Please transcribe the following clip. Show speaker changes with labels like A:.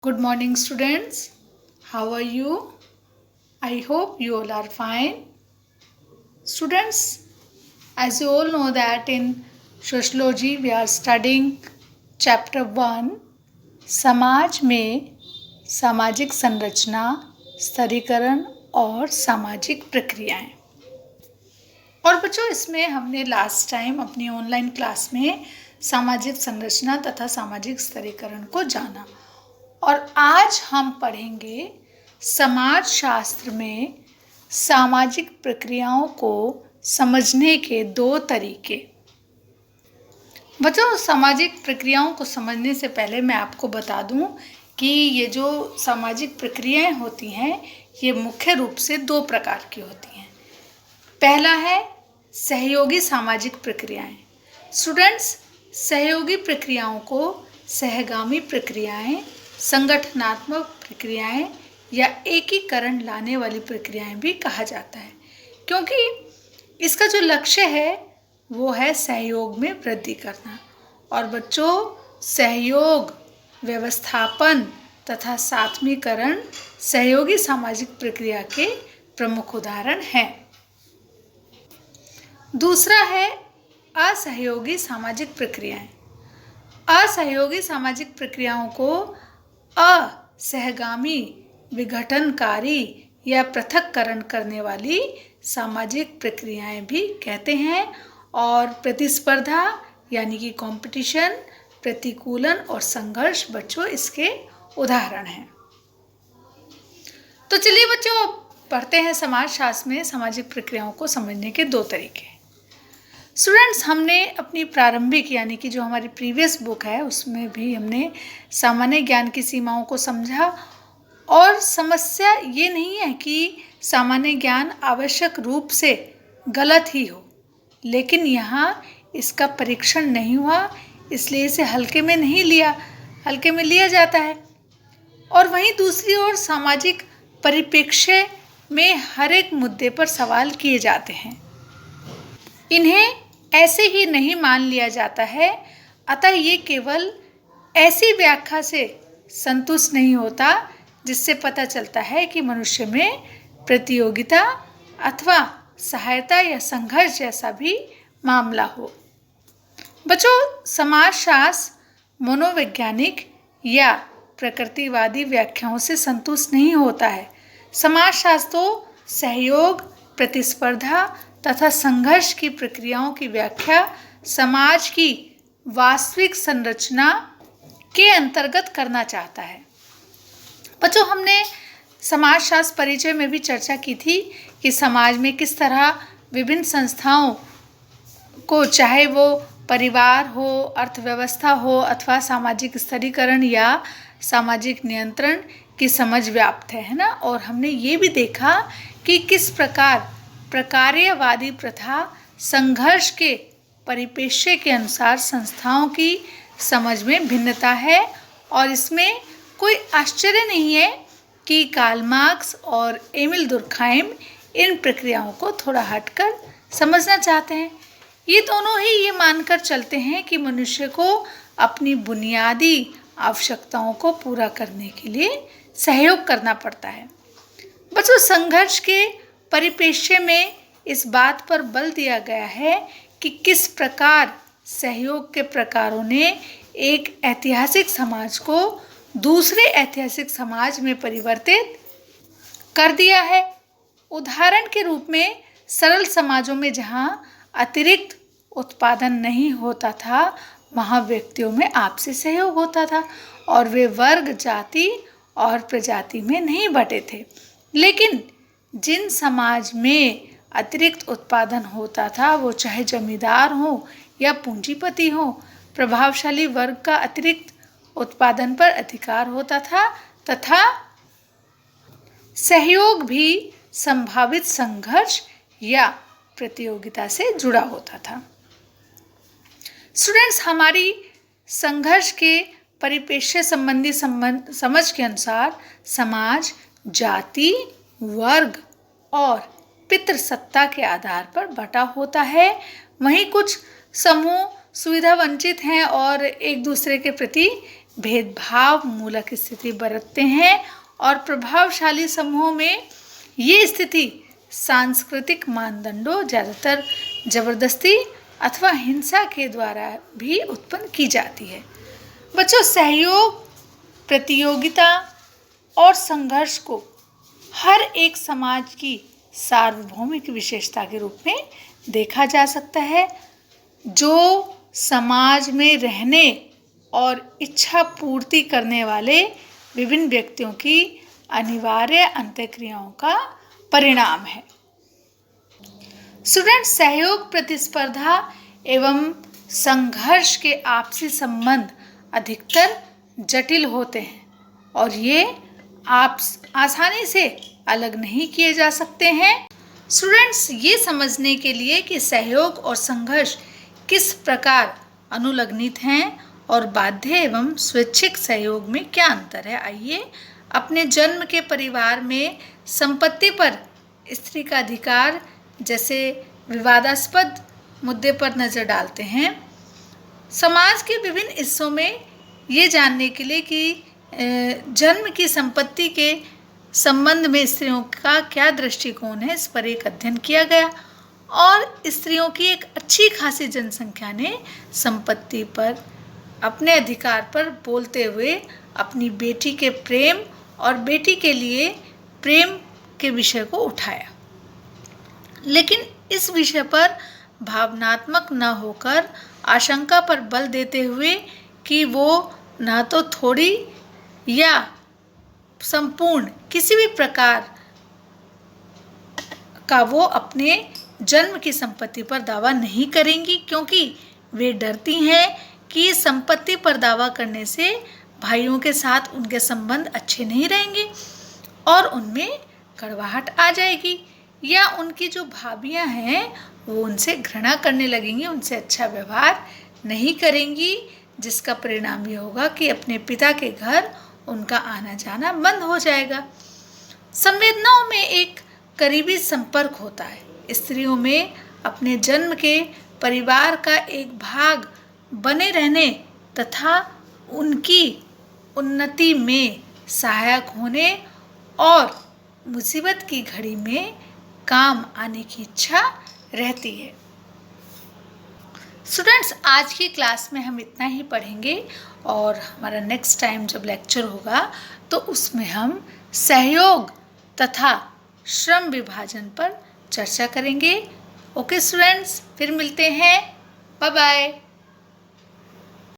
A: Good morning, students. How are you? I hope you all are fine. Students, as you all know that in sociology we are studying chapter 1 समाज में सामाजिक संरचना, स्तरीकरण और सामाजिक प्रक्रियाएं। और बच्चों इसमें हमने लास्ट टाइम अपनी ऑनलाइन क्लास में सामाजिक संरचना तथा सामाजिक स्तरीकरण को जाना और आज हम पढ़ेंगे समाज शास्त्र में सामाजिक प्रक्रियाओं को समझने के दो तरीके। बच्चों सामाजिक प्रक्रियाओं को समझने से पहले मैं आपको बता दूं कि ये जो सामाजिक प्रक्रियाएं होती हैं ये मुख्य रूप से दो प्रकार की होती हैं। पहला है सहयोगी सामाजिक प्रक्रियाएं। स्टूडेंट्स, सहयोगी प्रक्रियाओं को सहगामी प्रक्रियाएं, संगठनात्मक प्रक्रियाएं या एकीकरण लाने वाली प्रक्रियाएं भी कहा जाता है, क्योंकि इसका जो लक्ष्य है वो है सहयोग में वृद्धि करना। और बच्चों सहयोग, व्यवस्थापन तथा सात्मीकरण सहयोगी सामाजिक प्रक्रिया के प्रमुख उदाहरण हैं। दूसरा है असहयोगी सामाजिक प्रक्रियाएं। असहयोगी सामाजिक प्रक्रियाओं को असहगामी, विघटनकारी या पृथक्करण करने वाली सामाजिक प्रक्रियाएं भी कहते हैं। और प्रतिस्पर्धा यानी कि कंपटीशन, प्रतिकूलन और संघर्ष बच्चों इसके उदाहरण हैं। तो चलिए बच्चों पढ़ते हैं समाजशास्त्र में सामाजिक प्रक्रियाओं को समझने के दो तरीके। स्टूडेंट्स, हमने अपनी प्रारंभिक यानी कि जो हमारी प्रीवियस बुक है उसमें भी हमने सामान्य ज्ञान की सीमाओं को समझा। और समस्या ये नहीं है कि सामान्य ज्ञान आवश्यक रूप से गलत ही हो, लेकिन यहाँ इसका परीक्षण नहीं हुआ, इसलिए इसे हल्के में लिया जाता है। और वहीं दूसरी ओर सामाजिक परिप्रेक्ष्य में हर एक मुद्दे पर सवाल किए जाते हैं, इन्हें ऐसे ही नहीं मान लिया जाता है। अतः ये केवल ऐसी व्याख्या से संतुष्ट नहीं होता जिससे पता चलता है कि मनुष्य में प्रतियोगिता अथवा सहायता या संघर्ष जैसा भी मामला हो। बच्चों समाजशास्त्र मनोवैज्ञानिक या प्रकृतिवादी व्याख्याओं से संतुष्ट नहीं होता है। समाजशास्त्र तो सहयोग, प्रतिस्पर्धा तथा संघर्ष की प्रक्रियाओं की व्याख्या समाज की वास्तविक संरचना के अंतर्गत करना चाहता है। बच्चों हमने समाजशास्त्र परिचय में भी चर्चा की थी कि समाज में किस तरह विभिन्न संस्थाओं को, चाहे वो परिवार हो, अर्थव्यवस्था हो अथवा सामाजिक स्तरीकरण या सामाजिक नियंत्रण की समझ व्याप्त है ना। और हमने ये भी देखा कि किस प्रकार प्रकार्यवादी प्रथा संघर्ष के परिपेक्ष्य के अनुसार संस्थाओं की समझ में भिन्नता है। और इसमें कोई आश्चर्य नहीं है कि कार्ल मार्क्स और एमिल दुर्खाइम इन प्रक्रियाओं को थोड़ा हटकर समझना चाहते हैं। ये दोनों ही ये मानकर चलते हैं कि मनुष्य को अपनी बुनियादी आवश्यकताओं को पूरा करने के लिए सहयोग करना पड़ता है। बच्चों संघर्ष के परिप्रेक्ष्य में इस बात पर बल दिया गया है कि किस प्रकार सहयोग के प्रकारों ने एक ऐतिहासिक समाज को दूसरे ऐतिहासिक समाज में परिवर्तित कर दिया है। उदाहरण के रूप में सरल समाजों में जहाँ अतिरिक्त उत्पादन नहीं होता था वहाँ व्यक्तियों में आपसी सहयोग होता था और वे वर्ग, जाति और प्रजाति में नहीं बटे थे। लेकिन जिन समाज में अतिरिक्त उत्पादन होता था वो चाहे जमींदार हो या पूंजीपति हो, प्रभावशाली वर्ग का अतिरिक्त उत्पादन पर अधिकार होता था तथा सहयोग भी संभावित संघर्ष या प्रतियोगिता से जुड़ा होता था। स्टूडेंट्स, हमारी संघर्ष के परिप्रेक्ष्य संबंधी समझ के अनुसार समाज जाति, वर्ग और पितृसत्ता के आधार पर बटा होता है। वहीं कुछ समूह सुविधा वंचित हैं और एक दूसरे के प्रति भेदभाव मूलक स्थिति बरतते हैं और प्रभावशाली समूहों में ये स्थिति सांस्कृतिक मानदंडों, ज़्यादातर जबरदस्ती अथवा हिंसा के द्वारा भी उत्पन्न की जाती है। बच्चों, सहयोग, प्रतियोगिता और संघर्ष को हर एक समाज की सार्वभौमिक विशेषता के रूप में देखा जा सकता है, जो समाज में रहने और इच्छा पूर्ति करने वाले विभिन्न व्यक्तियों की अनिवार्य अंतःक्रियाओं का परिणाम है। स्टूडेंट, सहयोग, प्रतिस्पर्धा एवं संघर्ष के आपसी संबंध अधिकतर जटिल होते हैं और ये आप आसानी से अलग नहीं किए जा सकते हैं। स्टूडेंट्स, ये समझने के लिए कि सहयोग और संघर्ष किस प्रकार अनुलग्नित हैं और बाध्य एवं स्वैच्छिक सहयोग में क्या अंतर है, आइए अपने जन्म के परिवार में संपत्ति पर स्त्री का अधिकार जैसे विवादास्पद मुद्दे पर नज़र डालते हैं। समाज के विभिन्न हिस्सों में ये जानने के लिए कि जन्म की संपत्ति के संबंध में स्त्रियों का क्या दृष्टिकोण है, इस पर एक अध्ययन किया गया और स्त्रियों की एक अच्छी खासी जनसंख्या ने संपत्ति पर, अपने अधिकार पर बोलते हुए अपनी बेटी के प्रेम और बेटी के लिए प्रेम के विषय को उठाया। लेकिन इस विषय पर भावनात्मक न होकर आशंका पर बल देते हुए कि वो ना तो थोड़ी या संपूर्ण किसी भी प्रकार का वो अपने जन्म की संपत्ति पर दावा नहीं करेंगी, क्योंकि वे डरती हैं कि संपत्ति पर दावा करने से भाइयों के साथ उनके संबंध अच्छे नहीं रहेंगे और उनमें कड़वाहट आ जाएगी या उनकी जो भाभियां हैं वो उनसे घृणा करने लगेंगी, उनसे अच्छा व्यवहार नहीं करेंगी, जिसका परिणाम ये होगा कि अपने पिता के घर उनका आना जाना बंद हो जाएगा। संवेदनाओं में एक करीबी संपर्क होता है। स्त्रियों में अपने जन्म के परिवार का एक भाग बने रहने तथा उनकी उन्नति में सहायक होने और मुसीबत की घड़ी में काम आने की इच्छा रहती है। स्टूडेंट्स, आज की क्लास में हम इतना ही पढ़ेंगे और हमारा नेक्स्ट टाइम जब लेक्चर होगा तो उसमें हम सहयोग तथा श्रम विभाजन पर चर्चा करेंगे। ओके स्टूडेंट्स, फिर मिलते हैं। Bye bye.